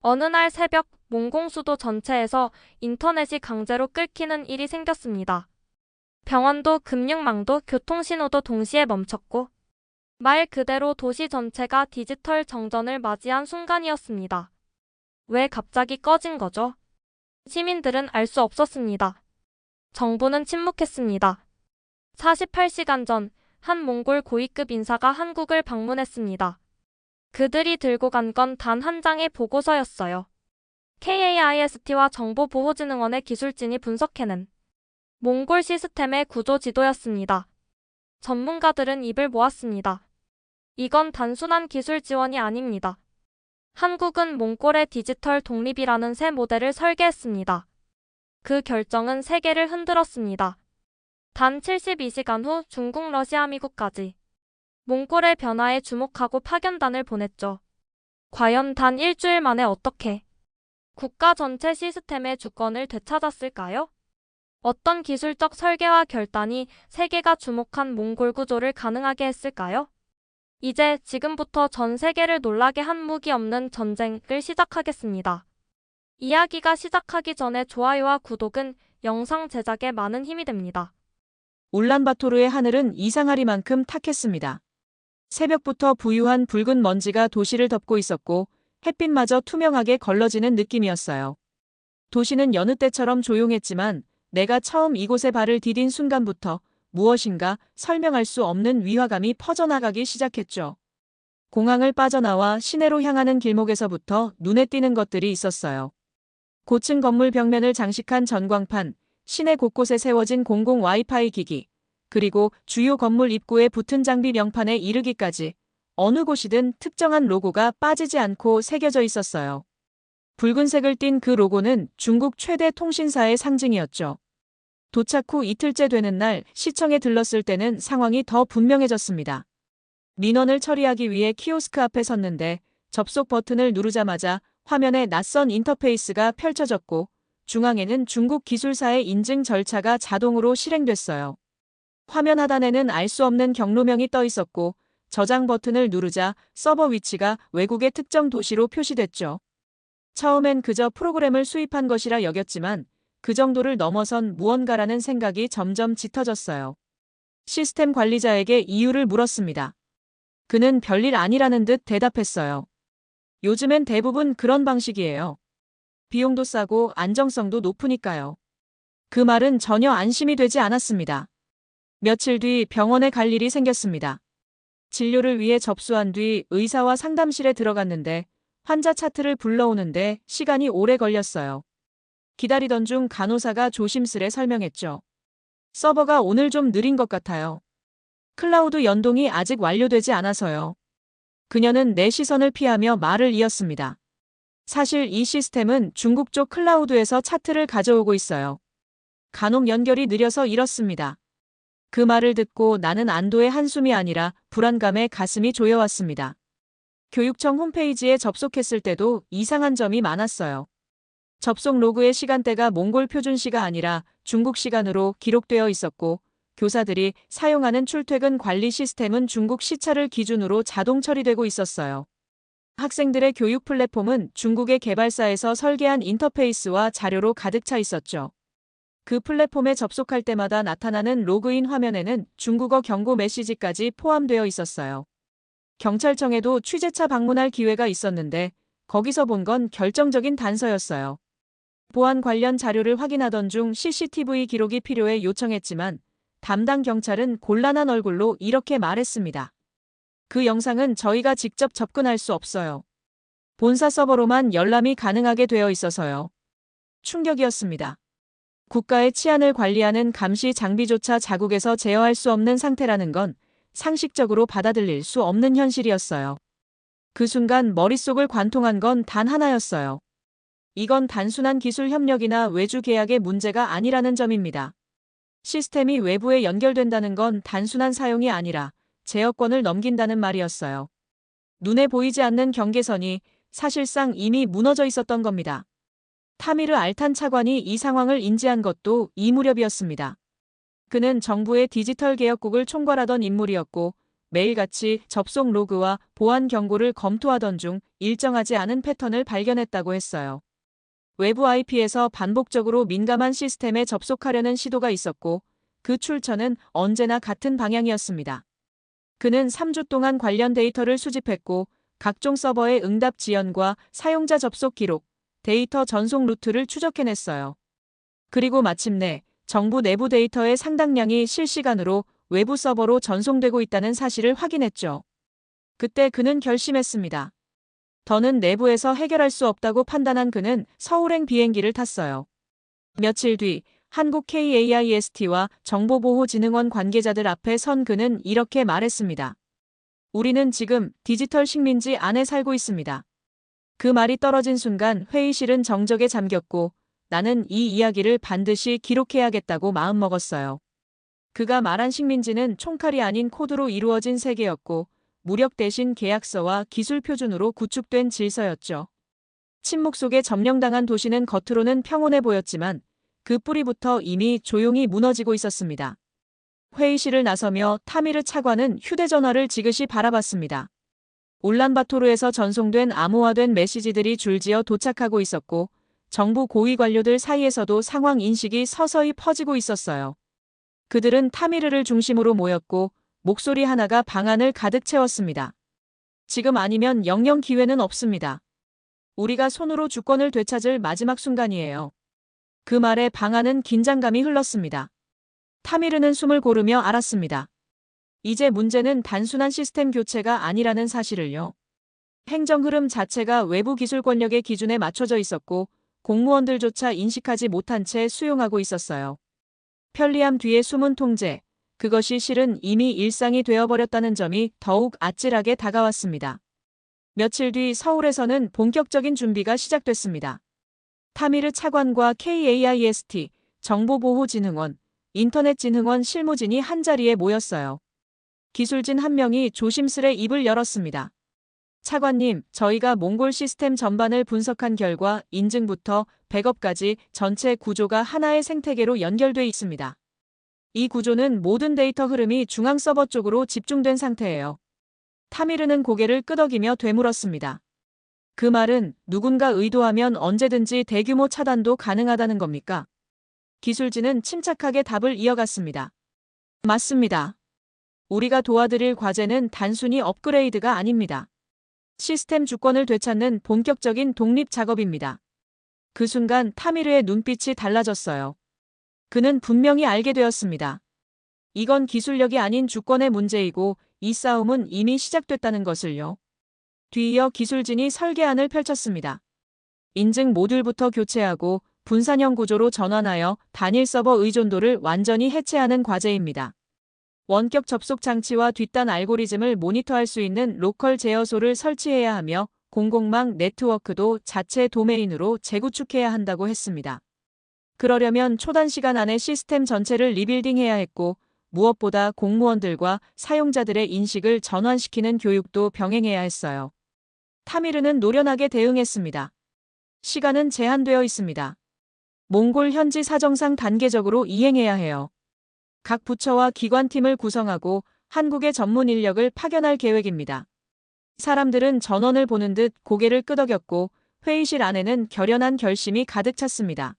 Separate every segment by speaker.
Speaker 1: 어느 날 새벽 몽공수도 전체에서 인터넷이 강제로 끊기는 일이 생겼습니다. 병원도 금융망도 교통신호도 동시에 멈췄고 말 그대로 도시 전체가 디지털 정전을 맞이한 순간이었습니다. 왜 갑자기 꺼진 거죠? 시민들은 알 수 없었습니다. 정부는 침묵했습니다. 48시간 전 한 몽골 고위급 인사가 한국을 방문했습니다. 그들이 들고 간 건 단 한 장의 보고서였어요. KAIST와 정보보호진흥원의 기술진이 분석해낸 몽골 시스템의 구조 지도였습니다. 전문가들은 입을 모았습니다. 이건 단순한 기술 지원이 아닙니다. 한국은 몽골의 디지털 독립이라는 새 모델을 설계했습니다. 그 결정은 세계를 흔들었습니다. 단 72시간 후 중국, 러시아, 미국까지 몽골의 변화에 주목하고 파견단을 보냈죠. 과연 단 일주일 만에 어떻게 국가 전체 시스템의 주권을 되찾았을까요? 어떤 기술적 설계와 결단이 세계가 주목한 몽골 구조를 가능하게 했을까요? 이제 지금부터 전 세계를 놀라게 한 무기 없는 전쟁을 시작하겠습니다. 이야기가 시작하기 전에 좋아요와 구독은 영상 제작에 많은 힘이 됩니다.
Speaker 2: 울란바토르의 하늘은 이상하리만큼 탁했습니다. 새벽부터 부유한 붉은 먼지가 도시를 덮고 있었고 햇빛마저 투명하게 걸러지는 느낌이었어요. 도시는 여느 때처럼 조용했지만 내가 처음 이곳에 발을 디딘 순간부터 무엇인가 설명할 수 없는 위화감이 퍼져나가기 시작했죠. 공항을 빠져나와 시내로 향하는 길목에서부터 눈에 띄는 것들이 있었어요. 고층 건물 벽면을 장식한 전광판, 시내 곳곳에 세워진 공공 와이파이 기기, 그리고 주요 건물 입구에 붙은 장비 명판에 이르기까지 어느 곳이든 특정한 로고가 빠지지 않고 새겨져 있었어요. 붉은색을 띤 그 로고는 중국 최대 통신사의 상징이었죠. 도착 후 이틀째 되는 날 시청에 들렀을 때는 상황이 더 분명해졌습니다. 민원을 처리하기 위해 키오스크 앞에 섰는데 접속 버튼을 누르자마자 화면에 낯선 인터페이스가 펼쳐졌고 중앙에는 중국 기술사의 인증 절차가 자동으로 실행됐어요. 화면 하단에는 알 수 없는 경로명이 떠 있었고 저장 버튼을 누르자 서버 위치가 외국의 특정 도시로 표시됐죠. 처음엔 그저 프로그램을 수입한 것이라 여겼지만 그 정도를 넘어선 무언가라는 생각이 점점 짙어졌어요. 시스템 관리자에게 이유를 물었습니다. 그는 별일 아니라는 듯 대답했어요. 요즘엔 대부분 그런 방식이에요. 비용도 싸고 안정성도 높으니까요. 그 말은 전혀 안심이 되지 않았습니다. 며칠 뒤 병원에 갈 일이 생겼습니다. 진료를 위해 접수한 뒤 의사와 상담실에 들어갔는데 환자 차트를 불러오는데 시간이 오래 걸렸어요. 기다리던 중 간호사가 조심스레 설명했죠. 서버가 오늘 좀 느린 것 같아요. 클라우드 연동이 아직 완료되지 않아서요. 그녀는 내 시선을 피하며 말을 이었습니다. 사실 이 시스템은 중국 쪽 클라우드에서 차트를 가져오고 있어요. 간혹 연결이 느려서 이렇습니다. 그 말을 듣고 나는 안도의 한숨이 아니라 불안감에 가슴이 조여왔습니다. 교육청 홈페이지에 접속했을 때도 이상한 점이 많았어요. 접속 로그의 시간대가 몽골 표준시가 아니라 중국 시간으로 기록되어 있었고 교사들이 사용하는 출퇴근 관리 시스템은 중국 시차를 기준으로 자동 처리되고 있었어요. 학생들의 교육 플랫폼은 중국의 개발사에서 설계한 인터페이스와 자료로 가득 차 있었죠. 그 플랫폼에 접속할 때마다 나타나는 로그인 화면에는 중국어 경고 메시지까지 포함되어 있었어요. 경찰청에도 취재차 방문할 기회가 있었는데 거기서 본 건 결정적인 단서였어요. 보안 관련 자료를 확인하던 중 CCTV 기록이 필요해 요청했지만 담당 경찰은 곤란한 얼굴로 이렇게 말했습니다. 그 영상은 저희가 직접 접근할 수 없어요. 본사 서버로만 열람이 가능하게 되어 있어서요. 충격이었습니다. 국가의 치안을 관리하는 감시 장비조차 자국에서 제어할 수 없는 상태라는 건 상식적으로 받아들일 수 없는 현실이었어요. 그 순간 머릿속을 관통한 건 단 하나였어요. 이건 단순한 기술 협력이나 외주 계약의 문제가 아니라는 점입니다. 시스템이 외부에 연결된다는 건 단순한 사용이 아니라 제어권을 넘긴다는 말이었어요. 눈에 보이지 않는 경계선이 사실상 이미 무너져 있었던 겁니다. 타미르 알탄 차관이 이 상황을 인지한 것도 이 무렵이었습니다. 그는 정부의 디지털 개혁국을 총괄하던 인물이었고 매일같이 접속 로그와 보안 경고를 검토하던 중 일정하지 않은 패턴을 발견했다고 했어요. 외부 IP에서 반복적으로 민감한 시스템에 접속하려는 시도가 있었고 그 출처는 언제나 같은 방향이었습니다. 그는 3주 동안 관련 데이터를 수집했고 각종 서버의 응답 지연과 사용자 접속 기록, 데이터 전송 루트를 추적해냈어요. 그리고 마침내 정부 내부 데이터의 상당량이 실시간으로 외부 서버로 전송되고 있다는 사실을 확인했죠. 그때 그는 결심했습니다. 더는 내부에서 해결할 수 없다고 판단한 그는 서울행 비행기를 탔어요. 며칠 뒤 한국 KAIST와 정보보호진흥원 관계자들 앞에 선 그는 이렇게 말했습니다. 우리는 지금 디지털 식민지 안에 살고 있습니다. 그 말이 떨어진 순간 회의실은 정적에 잠겼고 나는 이 이야기를 반드시 기록해야겠다고 마음먹었어요. 그가 말한 식민지는 총칼이 아닌 코드로 이루어진 세계였고 무력 대신 계약서와 기술 표준으로 구축된 질서였죠. 침묵 속에 점령당한 도시는 겉으로는 평온해 보였지만 그 뿌리부터 이미 조용히 무너지고 있었습니다. 회의실을 나서며 타미르 차관은 휴대전화를 지그시 바라봤습니다. 울란바토르에서 전송된 암호화된 메시지들이 줄지어 도착하고 있었고 정부 고위 관료들 사이에서도 상황 인식이 서서히 퍼지고 있었어요. 그들은 타미르를 중심으로 모였고 목소리 하나가 방안을 가득 채웠습니다. 지금 아니면 영영 기회는 없습니다. 우리가 손으로 주권을 되찾을 마지막 순간이에요. 그 말에 방안은 긴장감이 흘렀습니다. 타미르는 숨을 고르며 알았습니다. 이제 문제는 단순한 시스템 교체가 아니라는 사실을요. 행정 흐름 자체가 외부 기술 권력의 기준에 맞춰져 있었고 공무원들조차 인식하지 못한 채 수용하고 있었어요. 편리함 뒤에 숨은 통제, 그것이 실은 이미 일상이 되어버렸다는 점이 더욱 아찔하게 다가왔습니다. 며칠 뒤 서울에서는 본격적인 준비가 시작됐습니다. 타미르 차관과 KAIST, 정보보호진흥원, 인터넷진흥원 실무진이 한자리에 모였어요. 기술진 한 명이 조심스레 입을 열었습니다. 차관님, 저희가 몽골 시스템 전반을 분석한 결과 인증부터 백업까지 전체 구조가 하나의 생태계로 연결돼 있습니다. 이 구조는 모든 데이터 흐름이 중앙 서버 쪽으로 집중된 상태예요. 타미르는 고개를 끄덕이며 되물었습니다. 그 말은 누군가 의도하면 언제든지 대규모 차단도 가능하다는 겁니까? 기술진은 침착하게 답을 이어갔습니다. 맞습니다. 우리가 도와드릴 과제는 단순히 업그레이드가 아닙니다. 시스템 주권을 되찾는 본격적인 독립 작업입니다. 그 순간 타미르의 눈빛이 달라졌어요. 그는 분명히 알게 되었습니다. 이건 기술력이 아닌 주권의 문제이고 이 싸움은 이미 시작됐다는 것을요. 뒤이어 기술진이 설계안을 펼쳤습니다. 인증 모듈부터 교체하고 분산형 구조로 전환하여 단일 서버 의존도를 완전히 해체하는 과제입니다. 원격 접속 장치와 뒷단 알고리즘을 모니터할 수 있는 로컬 제어소를 설치해야 하며 공공망 네트워크도 자체 도메인으로 재구축해야 한다고 했습니다. 그러려면 초단 시간 안에 시스템 전체를 리빌딩해야 했고 무엇보다 공무원들과 사용자들의 인식을 전환시키는 교육도 병행해야 했어요. 타미르는 노련하게 대응했습니다. 시간은 제한되어 있습니다. 몽골 현지 사정상 단계적으로 이행해야 해요. 각 부처와 기관팀을 구성하고 한국의 전문 인력을 파견할 계획입니다. 사람들은 전원을 보는 듯 고개를 끄덕였고 회의실 안에는 결연한 결심이 가득 찼습니다.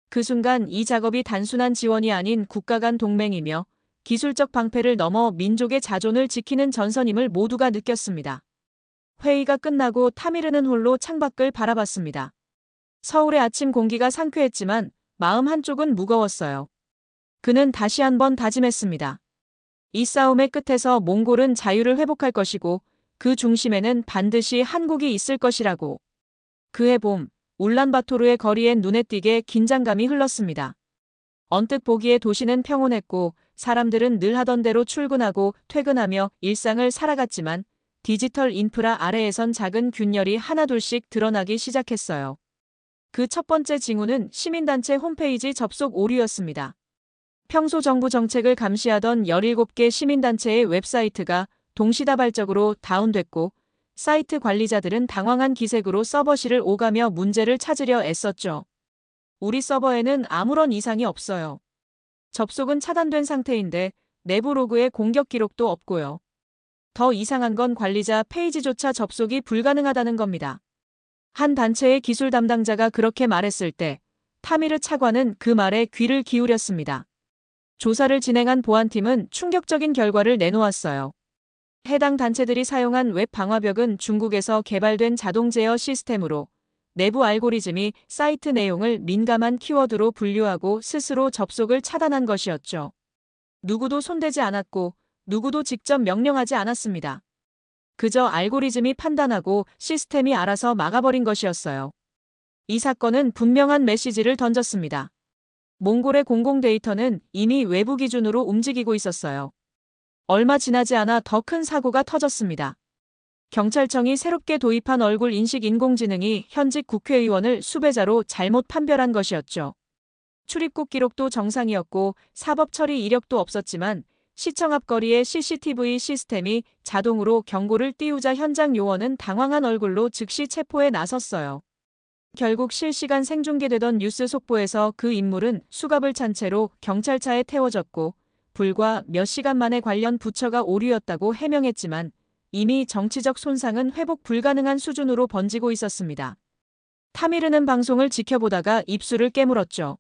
Speaker 2: 그 순간 이 작업이 단순한 지원이 아닌 국가 간 동맹이며 기술적 방패를 넘어 민족의 자존을 지키는 전선임을 모두가 느꼈습니다. 회의가 끝나고 타미르는 홀로 창밖을 바라봤습니다. 서울의 아침 공기가 상쾌했지만 마음 한쪽은 무거웠어요. 그는 다시 한번 다짐했습니다. 이 싸움의 끝에서 몽골은 자유를 회복할 것이고 그 중심에는 반드시 한국이 있을 것이라고. 그해 봄, 울란바토르의 거리엔 눈에 띄게 긴장감이 흘렀습니다. 언뜻 보기에 도시는 평온했고 사람들은 늘 하던 대로 출근하고 퇴근하며 일상을 살아갔지만 디지털 인프라 아래에선 작은 균열이 하나둘씩 드러나기 시작했어요. 그 첫 번째 징후는 시민단체 홈페이지 접속 오류였습니다. 평소 정부 정책을 감시하던 17개 시민단체의 웹사이트가 동시다발적으로 다운됐고 사이트 관리자들은 당황한 기색으로 서버실을 오가며 문제를 찾으려 애썼죠. 우리 서버에는 아무런 이상이 없어요. 접속은 차단된 상태인데 내부 로그에 공격 기록도 없고요. 더 이상한 건 관리자 페이지조차 접속이 불가능하다는 겁니다. 한 단체의 기술 담당자가 그렇게 말했을 때 타미르 차관은 그 말에 귀를 기울였습니다. 조사를 진행한 보안팀은 충격적인 결과를 내놓았어요. 해당 단체들이 사용한 웹 방화벽은 중국에서 개발된 자동 제어 시스템으로 내부 알고리즘이 사이트 내용을 민감한 키워드로 분류하고 스스로 접속을 차단한 것이었죠. 누구도 손대지 않았고 누구도 직접 명령하지 않았습니다. 그저 알고리즘이 판단하고 시스템이 알아서 막아버린 것이었어요. 이 사건은 분명한 메시지를 던졌습니다. 몽골의 공공 데이터는 이미 외부 기준으로 움직이고 있었어요. 얼마 지나지 않아 더 큰 사고가 터졌습니다. 경찰청이 새롭게 도입한 얼굴 인식 인공지능이 현직 국회의원을 수배자로 잘못 판별한 것이었죠. 출입국 기록도 정상이었고 사법 처리 이력도 없었지만 시청 앞거리의 CCTV 시스템이 자동으로 경고를 띄우자 현장 요원은 당황한 얼굴로 즉시 체포에 나섰어요. 결국 실시간 생중계되던 뉴스 속보에서 그 인물은 수갑을 찬 채로 경찰차에 태워졌고 불과 몇 시간 만에 관련 부처가 오류였다고 해명했지만 이미 정치적 손상은 회복 불가능한 수준으로 번지고 있었습니다. 타미르는 방송을 지켜보다가 입술을 깨물었죠.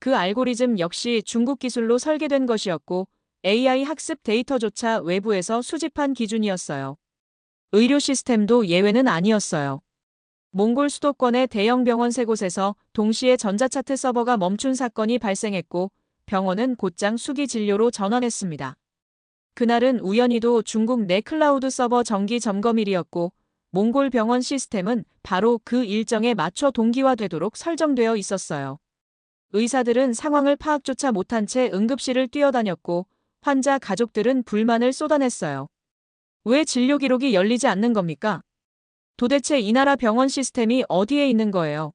Speaker 2: 그 알고리즘 역시 중국 기술로 설계된 것이었고 AI 학습 데이터조차 외부에서 수집한 기준이었어요. 의료 시스템도 예외는 아니었어요. 몽골 수도권의 대형 병원 3곳에서 동시에 전자차트 서버가 멈춘 사건이 발생했고 병원은 곧장 수기 진료로 전환했습니다. 그날은 우연히도 중국 내 클라우드 서버 정기 점검일이었고 몽골 병원 시스템은 바로 그 일정에 맞춰 동기화되도록 설정되어 있었어요. 의사들은 상황을 파악조차 못한 채 응급실을 뛰어다녔고 환자 가족들은 불만을 쏟아냈어요. 왜 진료 기록이 열리지 않는 겁니까? 도대체 이 나라 병원 시스템이 어디에 있는 거예요?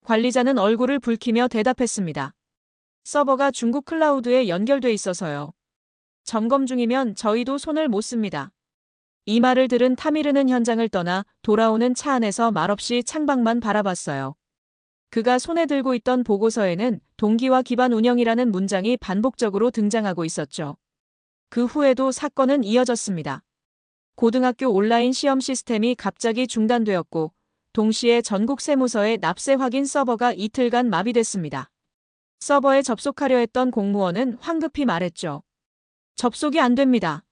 Speaker 2: 관리자는 얼굴을 붉히며 대답했습니다. 서버가 중국 클라우드에 연결돼 있어서요. 점검 중이면 저희도 손을 못 씁니다. 이 말을 들은 타미르는 현장을 떠나 돌아오는 차 안에서 말없이 창밖만 바라봤어요. 그가 손에 들고 있던 보고서에는 동기화 기반 운영이라는 문장이 반복적으로 등장하고 있었죠. 그 후에도 사건은 이어졌습니다. 고등학교 온라인 시험 시스템이 갑자기 중단되었고 동시에 전국 세무서의 납세 확인 서버가 이틀간 마비됐습니다. 서버에 접속하려 했던 공무원은 황급히 말했죠. 접속이 안 됩니다.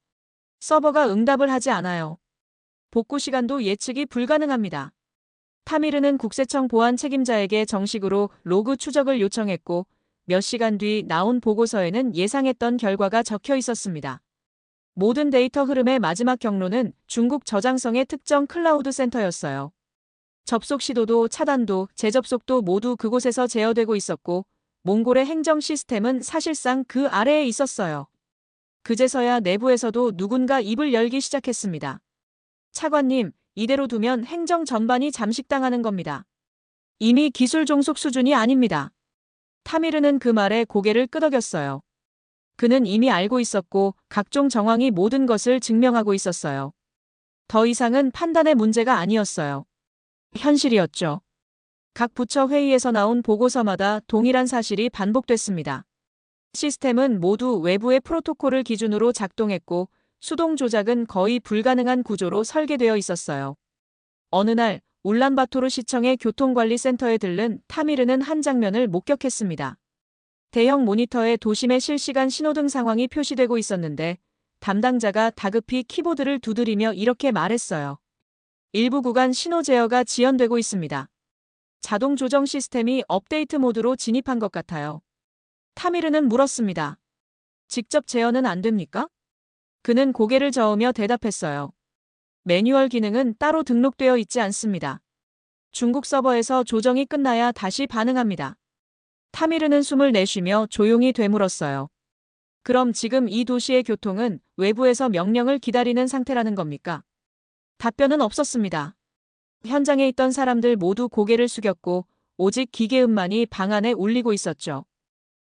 Speaker 2: 서버가 응답을 하지 않아요. 복구 시간도 예측이 불가능합니다. 타미르는 국세청 보안 책임자에게 정식으로 로그 추적을 요청했고 몇 시간 뒤 나온 보고서에는 예상했던 결과가 적혀 있었습니다. 모든 데이터 흐름의 마지막 경로는 중국 저장성의 특정 클라우드 센터였어요. 접속 시도도 차단도 재접속도 모두 그곳에서 제어되고 있었고 몽골의 행정 시스템은 사실상 그 아래에 있었어요. 그제서야 내부에서도 누군가 입을 열기 시작했습니다. 차관님, 이대로 두면 행정 전반이 잠식당하는 겁니다. 이미 기술 종속 수준이 아닙니다. 타미르는 그 말에 고개를 끄덕였어요. 그는 이미 알고 있었고 각종 정황이 모든 것을 증명하고 있었어요. 더 이상은 판단의 문제가 아니었어요. 현실이었죠. 각 부처 회의에서 나온 보고서마다 동일한 사실이 반복됐습니다. 시스템은 모두 외부의 프로토콜을 기준으로 작동했고 수동 조작은 거의 불가능한 구조로 설계되어 있었어요. 어느 날 울란바토르 시청의 교통관리센터에 들른 타미르는 한 장면을 목격했습니다. 대형 모니터에 도심의 실시간 신호등 상황이 표시되고 있었는데 담당자가 다급히 키보드를 두드리며 이렇게 말했어요. 일부 구간 신호 제어가 지연되고 있습니다. 자동 조정 시스템이 업데이트 모드로 진입한 것 같아요. 타미르는 물었습니다. 직접 제어는 안 됩니까? 그는 고개를 저으며 대답했어요. 매뉴얼 기능은 따로 등록되어 있지 않습니다. 중국 서버에서 조정이 끝나야 다시 반응합니다. 타미르는 숨을 내쉬며 조용히 되물었어요. 그럼 지금 이 도시의 교통은 외부에서 명령을 기다리는 상태라는 겁니까? 답변은 없었습니다. 현장에 있던 사람들 모두 고개를 숙였고 오직 기계음만이 방 안에 울리고 있었죠.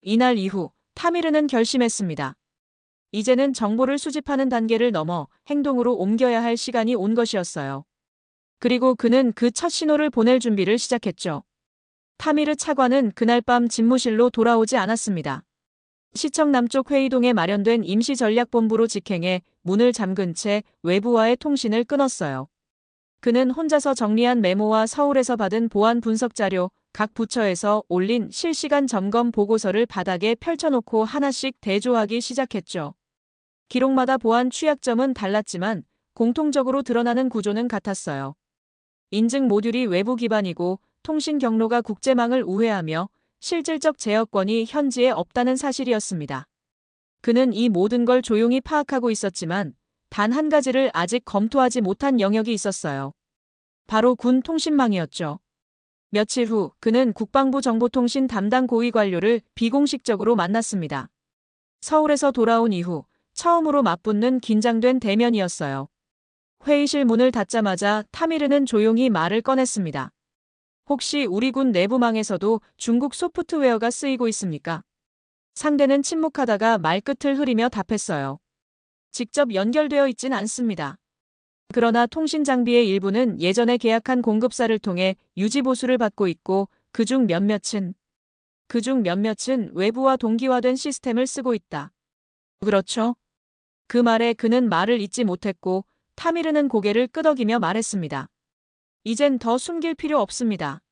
Speaker 2: 이날 이후 타미르는 결심했습니다. 이제는 정보를 수집하는 단계를 넘어 행동으로 옮겨야 할 시간이 온 것이었어요. 그리고 그는 그 첫 신호를 보낼 준비를 시작했죠. 타미르 차관은 그날 밤 집무실로 돌아오지 않았습니다. 시청 남쪽 회의동에 마련된 임시전략본부로 직행해 문을 잠근 채 외부와의 통신을 끊었어요. 그는 혼자서 정리한 메모와 서울에서 받은 보안 분석 자료, 각 부처에서 올린 실시간 점검 보고서를 바닥에 펼쳐놓고 하나씩 대조하기 시작했죠. 기록마다 보안 취약점은 달랐지만 공통적으로 드러나는 구조는 같았어요. 인증 모듈이 외부 기반이고 통신 경로가 국제망을 우회하며 실질적 제어권이 현지에 없다는 사실이었습니다. 그는 이 모든 걸 조용히 파악하고 있었지만 단 한 가지를 아직 검토하지 못한 영역이 있었어요. 바로 군 통신망이었죠. 며칠 후 그는 국방부 정보통신 담당 고위 관료를 비공식적으로 만났습니다. 서울에서 돌아온 이후 처음으로 맞붙는 긴장된 대면이었어요. 회의실 문을 닫자마자 타미르는 조용히 말을 꺼냈습니다. 혹시 우리 군 내부망에서도 중국 소프트웨어가 쓰이고 있습니까? 상대는 침묵하다가 말끝을 흐리며 답했어요. 직접 연결되어 있진 않습니다. 그러나 통신 장비의 일부는 예전에 계약한 공급사를 통해 유지보수를 받고 있고 그중 몇몇은 외부와 동기화된 시스템을 쓰고 있다. 그렇죠? 그 말에 그는 말을 잇지 못했고 타미르는 고개를 끄덕이며 말했습니다. 이젠 더 숨길 필요 없습니다.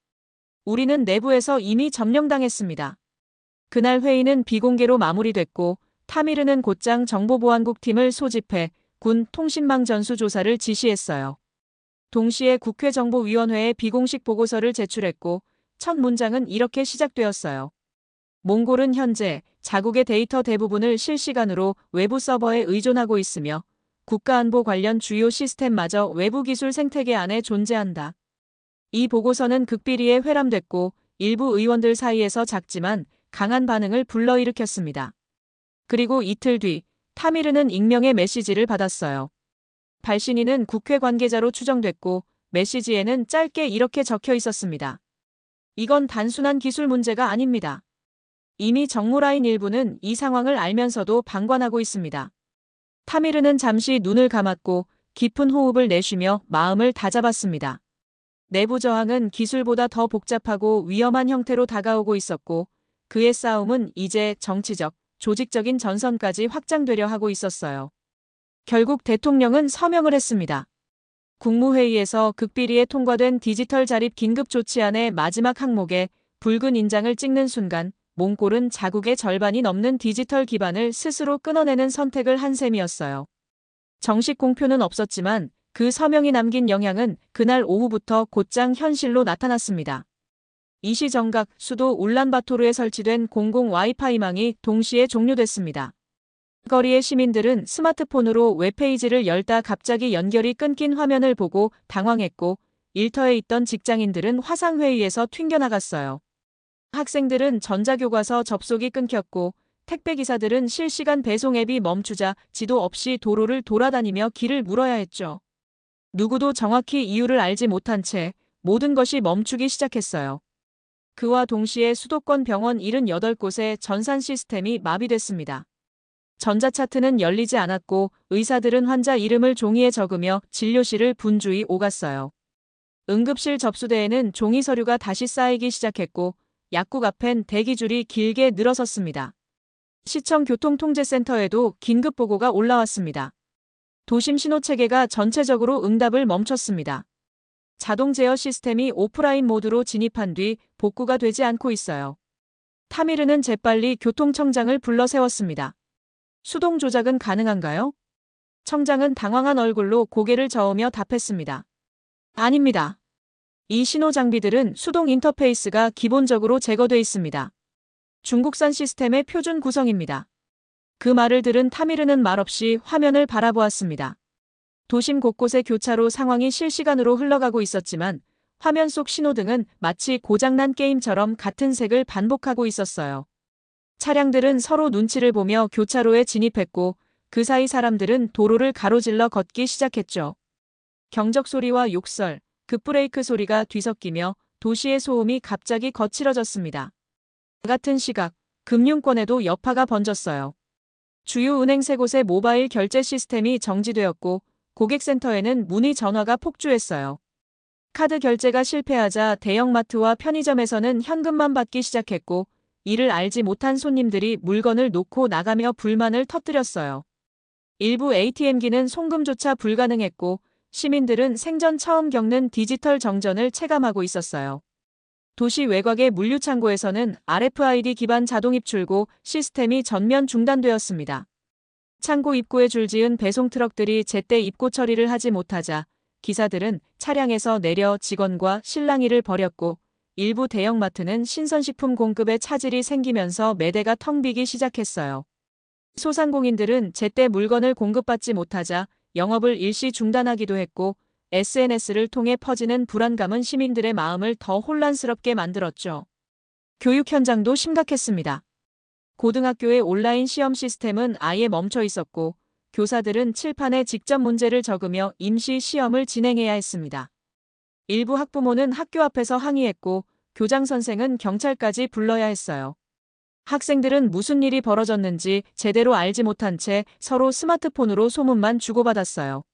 Speaker 2: 우리는 내부에서 이미 점령당했습니다. 그날 회의는 비공개로 마무리됐고 타미르는 곧장 정보보안국 팀을 소집해 군 통신망 전수 조사를 지시했어요. 동시에 국회 정보위원회에 비공식 보고서를 제출했고 첫 문장은 이렇게 시작되었어요. 몽골은 현재 자국의 데이터 대부분을 실시간으로 외부 서버에 의존하고 있으며 국가안보 관련 주요 시스템마저 외부 기술 생태계 안에 존재한다. 이 보고서는 극비리에 회람됐고 일부 의원들 사이에서 작지만 강한 반응을 불러일으켰습니다. 그리고 이틀 뒤 타미르는 익명의 메시지를 받았어요. 발신인은 국회 관계자로 추정됐고 메시지에는 짧게 이렇게 적혀 있었습니다. 이건 단순한 기술 문제가 아닙니다. 이미 정보라인 일부는 이 상황을 알면서도 방관하고 있습니다. 타미르는 잠시 눈을 감았고 깊은 호흡을 내쉬며 마음을 다잡았습니다. 내부 저항은 기술보다 더 복잡하고 위험한 형태로 다가오고 있었고 그의 싸움은 이제 정치적, 조직적인 전선까지 확장되려 하고 있었어요. 결국 대통령은 서명을 했습니다. 국무회의에서 극비리에 통과된 디지털 자립 긴급조치안의 마지막 항목에 붉은 인장을 찍는 순간 몽골은 자국의 절반이 넘는 디지털 기반을 스스로 끊어내는 선택을 한 셈이었어요. 정식 공표는 없었지만 그 서명이 남긴 영향은 그날 오후부터 곧장 현실로 나타났습니다. 이시정각 수도 울란바토르에 설치된 공공 와이파이망이 동시에 종료됐습니다. 거리의 시민들은 스마트폰으로 웹페이지를 열다 갑자기 연결이 끊긴 화면을 보고 당황했고 일터에 있던 직장인들은 화상회의에서 튕겨나갔어요. 학생들은 전자교과서 접속이 끊겼고 택배기사들은 실시간 배송 앱이 멈추자 지도 없이 도로를 돌아다니며 길을 물어야 했죠. 누구도 정확히 이유를 알지 못한 채 모든 것이 멈추기 시작했어요. 그와 동시에 수도권 병원 78곳의 전산 시스템이 마비됐습니다. 전자차트는 열리지 않았고 의사들은 환자 이름을 종이에 적으며 진료실을 분주히 오갔어요. 응급실 접수대에는 종이 서류가 다시 쌓이기 시작했고 약국 앞엔 대기줄이 길게 늘어섰습니다. 시청 교통통제센터에도 긴급보고가 올라왔습니다. 도심 신호체계가 전체적으로 응답을 멈췄습니다. 자동 제어 시스템이 오프라인 모드로 진입한 뒤 복구가 되지 않고 있어요. 타미르는 재빨리 교통청장을 불러 세웠습니다. 수동 조작은 가능한가요? 청장은 당황한 얼굴로 고개를 저으며 답했습니다. 아닙니다. 이 신호 장비들은 수동 인터페이스가 기본적으로 제거돼 있습니다. 중국산 시스템의 표준 구성입니다. 그 말을 들은 타미르는 말없이 화면을 바라보았습니다. 도심 곳곳의 교차로 상황이 실시간으로 흘러가고 있었지만 화면 속 신호등은 마치 고장난 게임처럼 같은 색을 반복하고 있었어요. 차량들은 서로 눈치를 보며 교차로에 진입했고 그 사이 사람들은 도로를 가로질러 걷기 시작했죠. 경적 소리와 욕설, 급브레이크 소리가 뒤섞이며 도시의 소음이 갑자기 거칠어졌습니다. 같은 시각, 금융권에도 여파가 번졌어요. 주요 은행 3곳의 모바일 결제 시스템이 정지되었고 고객센터에는 문의 전화가 폭주했어요. 카드 결제가 실패하자 대형마트와 편의점에서는 현금만 받기 시작했고 이를 알지 못한 손님들이 물건을 놓고 나가며 불만을 터뜨렸어요. 일부 ATM기는 송금조차 불가능했고 시민들은 생전 처음 겪는 디지털 정전을 체감하고 있었어요. 도시 외곽의 물류창고에서는 RFID 기반 자동 입출고 시스템이 전면 중단되었습니다. 창고 입구에 줄지은 배송 트럭들이 제때 입고 처리를 하지 못하자 기사들은 차량에서 내려 직원과 실랑이를 벌였고 일부 대형마트는 신선식품 공급에 차질이 생기면서 매대가 텅 비기 시작했어요. 소상공인들은 제때 물건을 공급받지 못하자 영업을 일시 중단하기도 했고 SNS를 통해 퍼지는 불안감은 시민들의 마음을 더 혼란스럽게 만들었죠. 교육 현장도 심각했습니다. 고등학교의 온라인 시험 시스템은 아예 멈춰 있었고 교사들은 칠판에 직접 문제를 적으며 임시 시험을 진행해야 했습니다. 일부 학부모는 학교 앞에서 항의했고 교장 선생은 경찰까지 불러야 했어요. 학생들은 무슨 일이 벌어졌는지 제대로 알지 못한 채 서로 스마트폰으로 소문만 주고받았어요.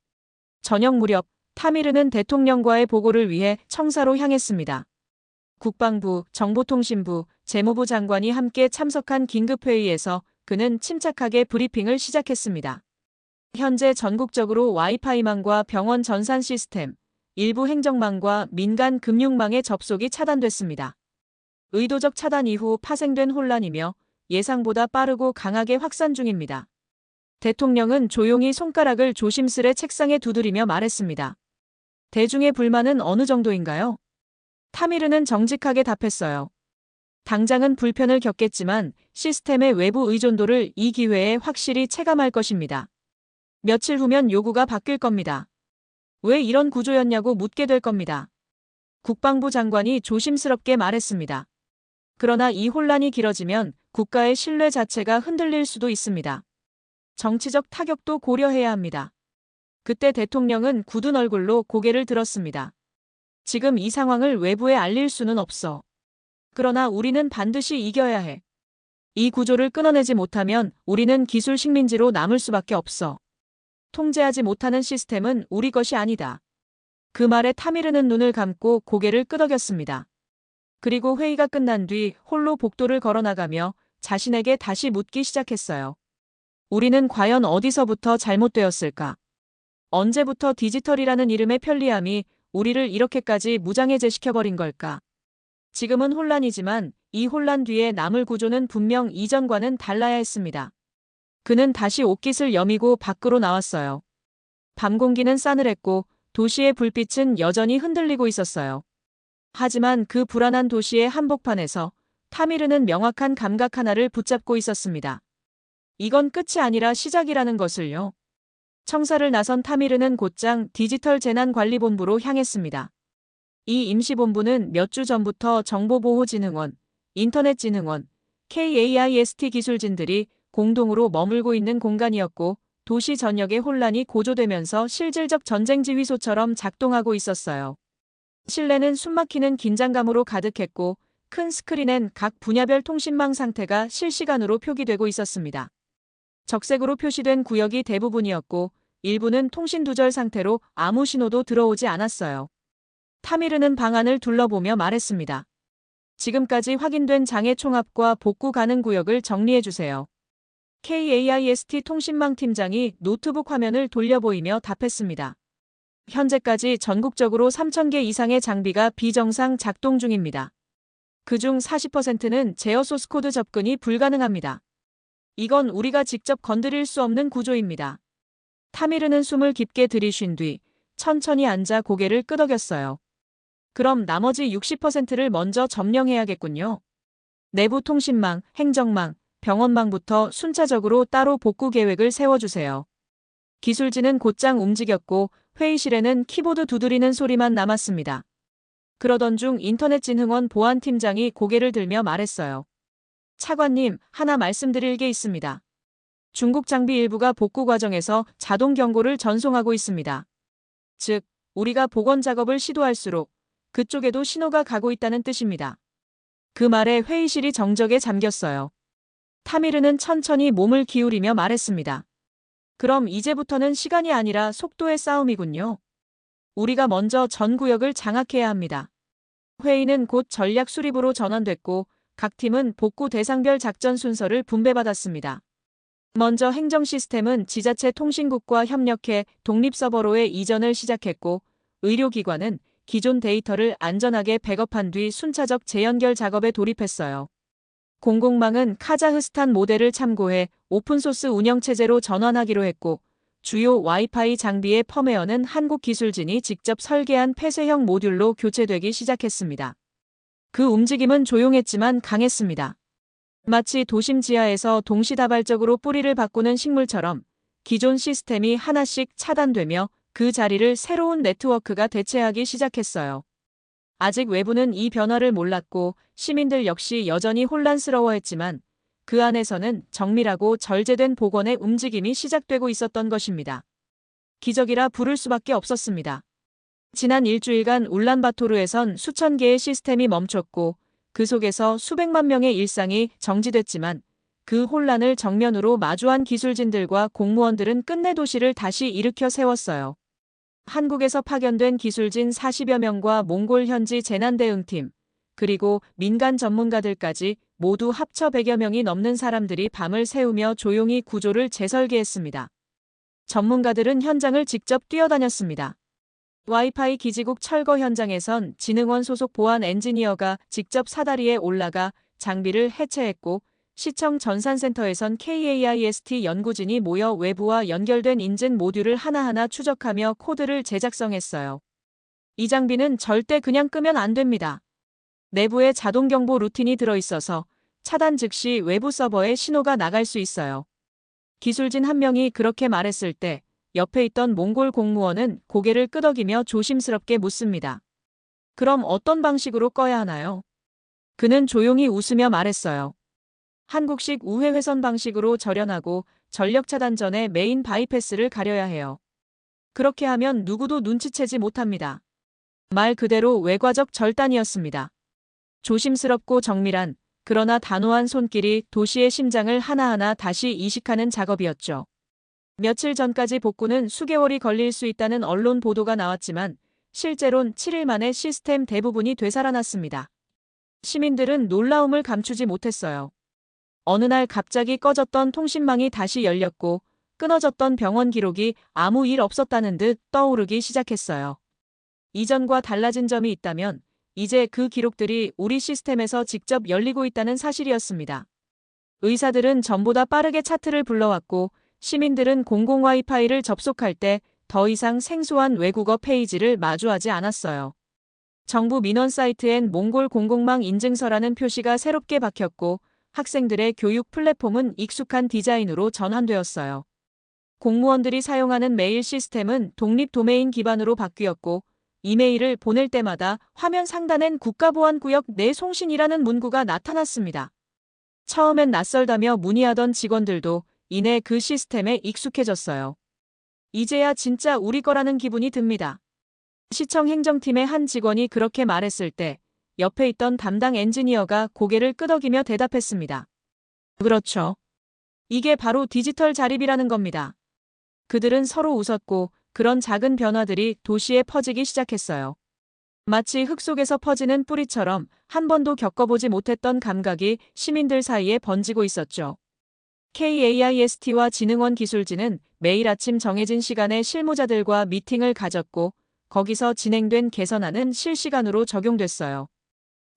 Speaker 2: 저녁 무렵 타미르는 대통령과의 보고를 위해 청사로 향했습니다. 국방부, 정보통신부, 재무부 장관이 함께 참석한 긴급회의에서 그는 침착하게 브리핑을 시작했습니다. 현재 전국적으로 와이파이망과 병원 전산 시스템, 일부 행정망과 민간 금융망의 접속이 차단됐습니다. 의도적 차단 이후 파생된 혼란이며 예상보다 빠르고 강하게 확산 중입니다. 대통령은 조용히 손가락을 조심스레 책상에 두드리며 말했습니다. 대중의 불만은 어느 정도인가요? 타미르는 정직하게 답했어요. 당장은 불편을 겪겠지만 시스템의 외부 의존도를 이 기회에 확실히 체감할 것입니다. 며칠 후면 요구가 바뀔 겁니다. 왜 이런 구조였냐고 묻게 될 겁니다. 국방부 장관이 조심스럽게 말했습니다. 그러나 이 혼란이 길어지면 국가의 신뢰 자체가 흔들릴 수도 있습니다. 정치적 타격도 고려해야 합니다. 그때 대통령은 굳은 얼굴로 고개를 들었습니다. 지금 이 상황을 외부에 알릴 수는 없어. 그러나 우리는 반드시 이겨야 해. 이 구조를 끊어내지 못하면 우리는 기술 식민지로 남을 수밖에 없어. 통제하지 못하는 시스템은 우리 것이 아니다. 그 말에 타미르는 눈을 감고 고개를 끄덕였습니다. 그리고 회의가 끝난 뒤 홀로 복도를 걸어나가며 자신에게 다시 묻기 시작했어요. 우리는 과연 어디서부터 잘못되었을까? 언제부터 디지털이라는 이름의 편리함이 우리를 이렇게까지 무장해제시켜버린 걸까? 지금은 혼란이지만 이 혼란 뒤에 남을 구조는 분명 이전과는 달라야 했습니다. 그는 다시 옷깃을 여미고 밖으로 나왔어요. 밤 공기는 싸늘했고 도시의 불빛은 여전히 흔들리고 있었어요. 하지만 그 불안한 도시의 한복판에서 타미르는 명확한 감각 하나를 붙잡고 있었습니다. 이건 끝이 아니라 시작이라는 것을요. 청사를 나선 타미르는 곧장 디지털 재난관리본부로 향했습니다. 이 임시본부는 몇 주 전부터 정보보호진흥원, 인터넷진흥원, KAIST 기술진들이 공동으로 머물고 있는 공간이었고 도시 전역의 혼란이 고조되면서 실질적 전쟁 지휘소처럼 작동하고 있었어요. 실내는 숨막히는 긴장감으로 가득했고 큰 스크린엔 각 분야별 통신망 상태가 실시간으로 표기되고 있었습니다. 적색으로 표시된 구역이 대부분이었고 일부는 통신 두절 상태로 아무 신호도 들어오지 않았어요. 타미르는 방안을 둘러보며 말했습니다. 지금까지 확인된 장애 총합과 복구 가능 구역을 정리해주세요. KAIST 통신망 팀장이 노트북 화면을 돌려 보이며 답했습니다. 현재까지 전국적으로 3,000개 이상의 장비가 비정상 작동 중입니다. 그중 40%는 제어 소스 코드 접근이 불가능합니다. 이건 우리가 직접 건드릴 수 없는 구조입니다. 타미르는 숨을 깊게 들이쉰 뒤 천천히 앉아 고개를 끄덕였어요. 그럼 나머지 60%를 먼저 점령해야겠군요. 내부 통신망, 행정망, 병원망부터 순차적으로 따로 복구 계획을 세워주세요. 기술진은 곧장 움직였고 회의실에는 키보드 두드리는 소리만 남았습니다. 그러던 중 인터넷진흥원 보안팀장이 고개를 들며 말했어요. 차관님, 하나 말씀드릴 게 있습니다. 중국 장비 일부가 복구 과정에서 자동 경고를 전송하고 있습니다. 즉, 우리가 복원 작업을 시도할수록 그쪽에도 신호가 가고 있다는 뜻입니다. 그 말에 회의실이 정적에 잠겼어요. 타미르는 천천히 몸을 기울이며 말했습니다. 그럼 이제부터는 시간이 아니라 속도의 싸움이군요. 우리가 먼저 전 구역을 장악해야 합니다. 회의는 곧 전략 수립으로 전환됐고 각 팀은 복구 대상별 작전 순서를 분배받았습니다. 먼저 행정 시스템은 지자체 통신국과 협력해 독립 서버로의 이전을 시작했고, 의료기관은 기존 데이터를 안전하게 백업한 뒤 순차적 재연결 작업에 돌입했어요. 공공망은 카자흐스탄 모델을 참고해 오픈소스 운영체제로 전환하기로 했고, 주요 와이파이 장비의 펌웨어는 한국 기술진이 직접 설계한 폐쇄형 모듈로 교체되기 시작했습니다. 그 움직임은 조용했지만 강했습니다. 마치 도심 지하에서 동시다발적으로 뿌리를 바꾸는 식물처럼 기존 시스템이 하나씩 차단되며 그 자리를 새로운 네트워크가 대체하기 시작했어요. 아직 외부는 이 변화를 몰랐고 시민들 역시 여전히 혼란스러워했지만 그 안에서는 정밀하고 절제된 복원의 움직임이 시작되고 있었던 것입니다. 기적이라 부를 수밖에 없었습니다. 지난 일주일간 울란바토르에선 수천 개의 시스템이 멈췄고 그 속에서 수백만 명의 일상이 정지됐지만 그 혼란을 정면으로 마주한 기술진들과 공무원들은 끝내 도시를 다시 일으켜 세웠어요. 한국에서 파견된 기술진 40여 명과 몽골 현지 재난대응팀, 그리고 민간 전문가들까지 모두 합쳐 100여 명이 넘는 사람들이 밤을 새우며 조용히 구조를 재설계했습니다. 전문가들은 현장을 직접 뛰어다녔습니다. 와이파이 기지국 철거 현장에선 진흥원 소속 보안 엔지니어가 직접 사다리에 올라가 장비를 해체했고, 시청 전산센터에선 KAIST 연구진이 모여 외부와 연결된 인증 모듈을 하나하나 추적하며 코드를 제작성했어요. 이 장비는 절대 그냥 끄면 안 됩니다. 내부에 자동 경보 루틴이 들어있어서 차단 즉시 외부 서버에 신호가 나갈 수 있어요. 기술진 한 명이 그렇게 말했을 때 옆에 있던 몽골 공무원은 고개를 끄덕이며 조심스럽게 묻습니다. 그럼 어떤 방식으로 꺼야 하나요? 그는 조용히 웃으며 말했어요. 한국식 우회 회선 방식으로 절연하고 전력 차단 전에 메인 바이패스를 가려야 해요. 그렇게 하면 누구도 눈치채지 못합니다. 말 그대로 외과적 절단이었습니다. 조심스럽고 정밀한, 그러나 단호한 손길이 도시의 심장을 하나하나 다시 이식하는 작업이었죠. 며칠 전까지 복구는 수개월이 걸릴 수 있다는 언론 보도가 나왔지만 실제론 7일 만에 시스템 대부분이 되살아났습니다. 시민들은 놀라움을 감추지 못했어요. 어느 날 갑자기 꺼졌던 통신망이 다시 열렸고 끊어졌던 병원 기록이 아무 일 없었다는 듯 떠오르기 시작했어요. 이전과 달라진 점이 있다면 이제 그 기록들이 우리 시스템에서 직접 열리고 있다는 사실이었습니다. 의사들은 전보다 빠르게 차트를 불러왔고 시민들은 공공 와이파이를 접속할 때 더 이상 생소한 외국어 페이지를 마주하지 않았어요. 정부 민원 사이트엔 몽골 공공망 인증서라는 표시가 새롭게 박혔고 학생들의 교육 플랫폼은 익숙한 디자인으로 전환되었어요. 공무원들이 사용하는 메일 시스템은 독립 도메인 기반으로 바뀌었고 이메일을 보낼 때마다 화면 상단엔 국가보안구역 내 송신이라는 문구가 나타났습니다. 처음엔 낯설다며 문의하던 직원들도 이내 그 시스템에 익숙해졌어요. 이제야 진짜 우리 거라는 기분이 듭니다. 시청 행정팀의 한 직원이 그렇게 말했을 때 옆에 있던 담당 엔지니어가 고개를 끄덕이며 대답했습니다. 그렇죠. 이게 바로 디지털 자립이라는 겁니다. 그들은 서로 웃었고 그런 작은 변화들이 도시에 퍼지기 시작했어요. 마치 흙 속에서 퍼지는 뿌리처럼 한 번도 겪어보지 못했던 감각이 시민들 사이에 번지고 있었죠. KAIST와 진흥원 기술진은 매일 아침 정해진 시간에 실무자들과 미팅을 가졌고 거기서 진행된 개선안은 실시간으로 적용됐어요.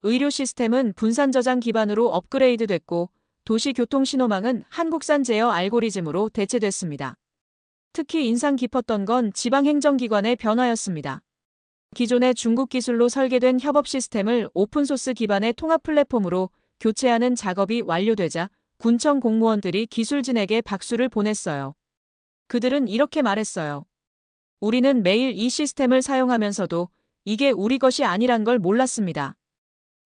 Speaker 2: 의료 시스템은 분산 저장 기반으로 업그레이드됐고 도시교통신호망은 한국산 제어 알고리즘으로 대체됐습니다. 특히 인상 깊었던 건 지방행정기관의 변화였습니다. 기존의 중국 기술로 설계된 협업 시스템을 오픈소스 기반의 통합 플랫폼으로 교체하는 작업이 완료되자 군청 공무원들이 기술진에게 박수를 보냈어요. 그들은 이렇게 말했어요. 우리는 매일 이 시스템을 사용하면서도 이게 우리 것이 아니란 걸 몰랐습니다.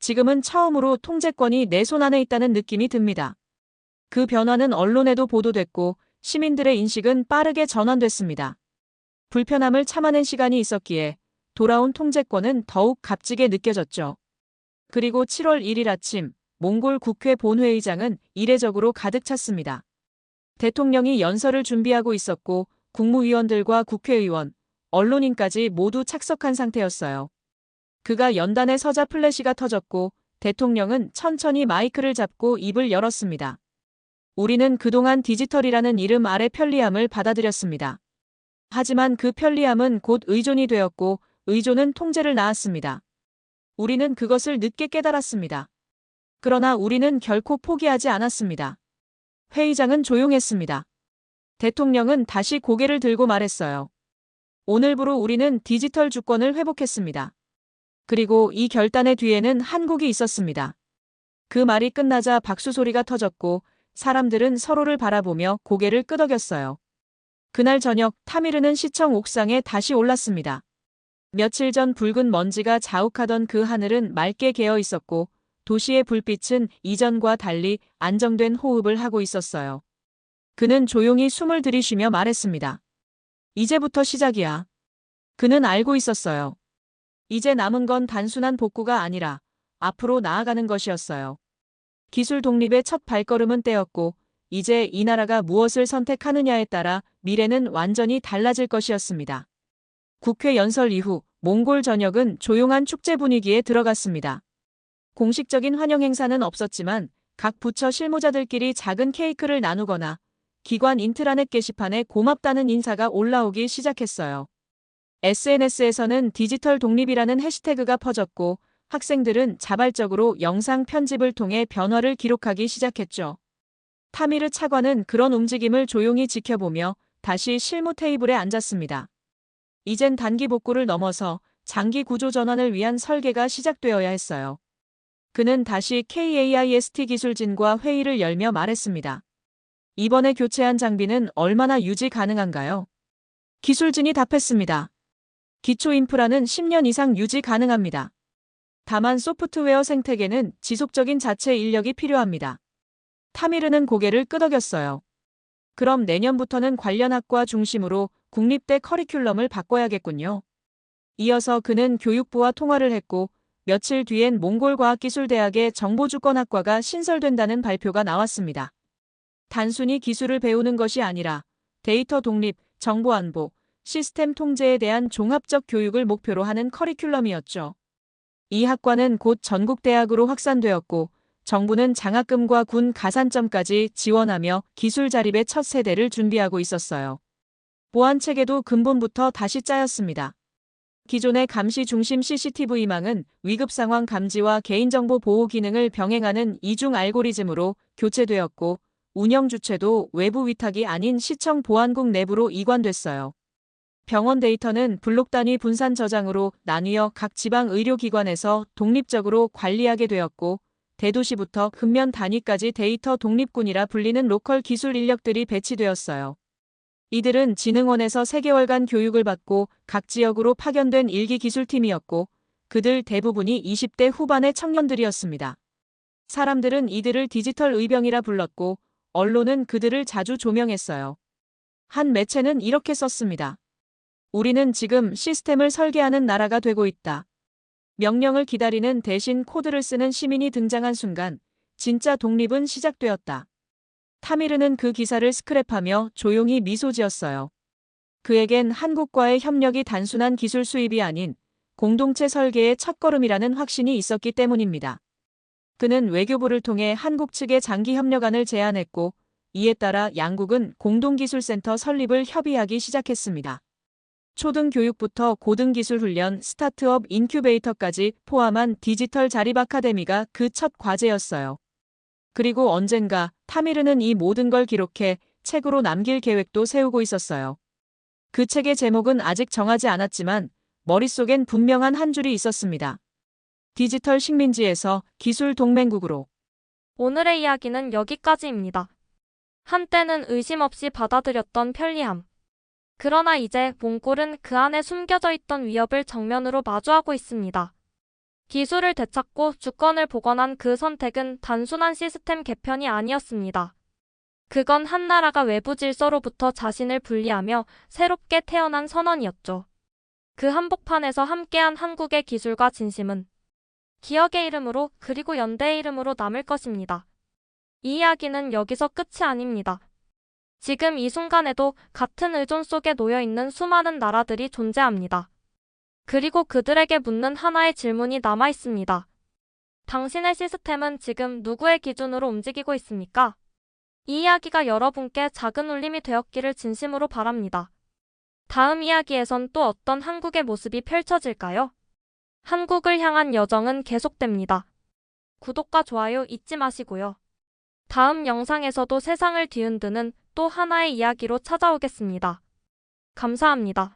Speaker 2: 지금은 처음으로 통제권이 내 손 안에 있다는 느낌이 듭니다. 그 변화는 언론에도 보도됐고 시민들의 인식은 빠르게 전환됐습니다. 불편함을 참아낸 시간이 있었기에 돌아온 통제권은 더욱 값지게 느껴졌죠. 그리고 7월 1일 아침 몽골 국회 본회의장은 이례적으로 가득 찼습니다. 대통령이 연설을 준비하고 있었고 국무위원들과 국회의원, 언론인까지 모두 착석한 상태였어요. 그가 연단에 서자 플래시가 터졌고 대통령은 천천히 마이크를 잡고 입을 열었습니다. 우리는 그동안 디지털이라는 이름 아래 편리함을 받아들였습니다. 하지만 그 편리함은 곧 의존이 되었고 의존은 통제를 낳았습니다. 우리는 그것을 늦게 깨달았습니다. 그러나 우리는 결코 포기하지 않았습니다. 회의장은 조용했습니다. 대통령은 다시 고개를 들고 말했어요. 오늘부로 우리는 디지털 주권을 회복했습니다. 그리고 이 결단의 뒤에는 한국이 있었습니다. 그 말이 끝나자 박수 소리가 터졌고 사람들은 서로를 바라보며 고개를 끄덕였어요. 그날 저녁 타미르는 시청 옥상에 다시 올랐습니다. 며칠 전 붉은 먼지가 자욱하던 그 하늘은 맑게 개어 있었고 도시의 불빛은 이전과 달리 안정된 호흡을 하고 있었어요. 그는 조용히 숨을 들이쉬며 말했습니다. 이제부터 시작이야. 그는 알고 있었어요. 이제 남은 건 단순한 복구가 아니라 앞으로 나아가는 것이었어요. 기술 독립의 첫 발걸음은 떼었고 이제 이 나라가 무엇을 선택하느냐에 따라 미래는 완전히 달라질 것이었습니다. 국회 연설 이후 몽골 전역은 조용한 축제 분위기에 들어갔습니다. 공식적인 환영 행사는 없었지만 각 부처 실무자들끼리 작은 케이크를 나누거나 기관 인트라넷 게시판에 고맙다는 인사가 올라오기 시작했어요. SNS에서는 디지털 독립이라는 해시태그가 퍼졌고 학생들은 자발적으로 영상 편집을 통해 변화를 기록하기 시작했죠. 타미르 차관은 그런 움직임을 조용히 지켜보며 다시 실무 테이블에 앉았습니다. 이젠 단기 복구를 넘어서 장기 구조 전환을 위한 설계가 시작되어야 했어요. 그는 다시 KAIST 기술진과 회의를 열며 말했습니다. 이번에 교체한 장비는 얼마나 유지 가능한가요? 기술진이 답했습니다. 기초 인프라는 10년 이상 유지 가능합니다. 다만 소프트웨어 생태계는 지속적인 자체 인력이 필요합니다. 타미르는 고개를 끄덕였어요. 그럼 내년부터는 관련 학과 중심으로 국립대 커리큘럼을 바꿔야겠군요. 이어서 그는 교육부와 통화를 했고 며칠 뒤엔 몽골과학기술대학의 정보주권학과가 신설된다는 발표가 나왔습니다. 단순히 기술을 배우는 것이 아니라 데이터 독립, 정보 안보, 시스템 통제에 대한 종합적 교육을 목표로 하는 커리큘럼이었죠. 이 학과는 곧 전국대학으로 확산되었고 정부는 장학금과 군 가산점까지 지원하며 기술 자립의 첫 세대를 준비하고 있었어요. 보안 체계도 근본부터 다시 짜였습니다. 기존의 감시 중심 CCTV망은 위급 상황 감지와 개인정보 보호 기능을 병행하는 이중 알고리즘으로 교체되었고 운영 주체도 외부 위탁이 아닌 시청 보안국 내부로 이관됐어요. 병원 데이터는 블록 단위 분산 저장으로 나뉘어 각 지방 의료기관에서 독립적으로 관리하게 되었고 대도시부터 읍면 단위까지 데이터 독립군이라 불리는 로컬 기술 인력들이 배치되었어요. 이들은 진흥원에서 3개월간 교육을 받고 각 지역으로 파견된 일기 기술팀이었고 그들 대부분이 20대 후반의 청년들이었습니다. 사람들은 이들을 디지털 의병이라 불렀고 언론은 그들을 자주 조명했어요. 한 매체는 이렇게 썼습니다. 우리는 지금 시스템을 설계하는 나라가 되고 있다. 명령을 기다리는 대신 코드를 쓰는 시민이 등장한 순간 진짜 독립은 시작되었다. 타미르는 그 기사를 스크랩하며 조용히 미소 지었어요. 그에겐 한국과의 협력이 단순한 기술 수입이 아닌 공동체 설계의 첫걸음이라는 확신이 있었기 때문입니다. 그는 외교부를 통해 한국 측에 장기 협력안을 제안했고 이에 따라 양국은 공동기술센터 설립을 협의하기 시작했습니다. 초등교육부터 고등기술훈련, 스타트업 인큐베이터까지 포함한 디지털 자립 아카데미가 그 첫 과제였어요. 그리고 언젠가 타미르는 이 모든 걸 기록해 책으로 남길 계획도 세우고 있었어요. 그 책의 제목은 아직 정하지 않았지만 머릿속엔 분명한 한 줄이 있었습니다. 디지털 식민지에서 기술 동맹국으로.
Speaker 1: 오늘의 이야기는 여기까지입니다. 한때는 의심 없이 받아들였던 편리함. 그러나 이제 몽골은 그 안에 숨겨져 있던 위협을 정면으로 마주하고 있습니다. 기술을 되찾고 주권을 복원한 그 선택은 단순한 시스템 개편이 아니었습니다. 그건 한 나라가 외부 질서로부터 자신을 분리하며 새롭게 태어난 선언이었죠. 그 한복판에서 함께한 한국의 기술과 진심은 기억의 이름으로 그리고 연대의 이름으로 남을 것입니다. 이 이야기는 여기서 끝이 아닙니다. 지금 이 순간에도 같은 의존 속에 놓여 있는 수많은 나라들이 존재합니다. 그리고 그들에게 묻는 하나의 질문이 남아 있습니다. 당신의 시스템은 지금 누구의 기준으로 움직이고 있습니까? 이 이야기가 여러분께 작은 울림이 되었기를 진심으로 바랍니다. 다음 이야기에선 또 어떤 한국의 모습이 펼쳐질까요? 한국을 향한 여정은 계속됩니다. 구독과 좋아요 잊지 마시고요. 다음 영상에서도 세상을 뒤흔드는 또 하나의 이야기로 찾아오겠습니다. 감사합니다.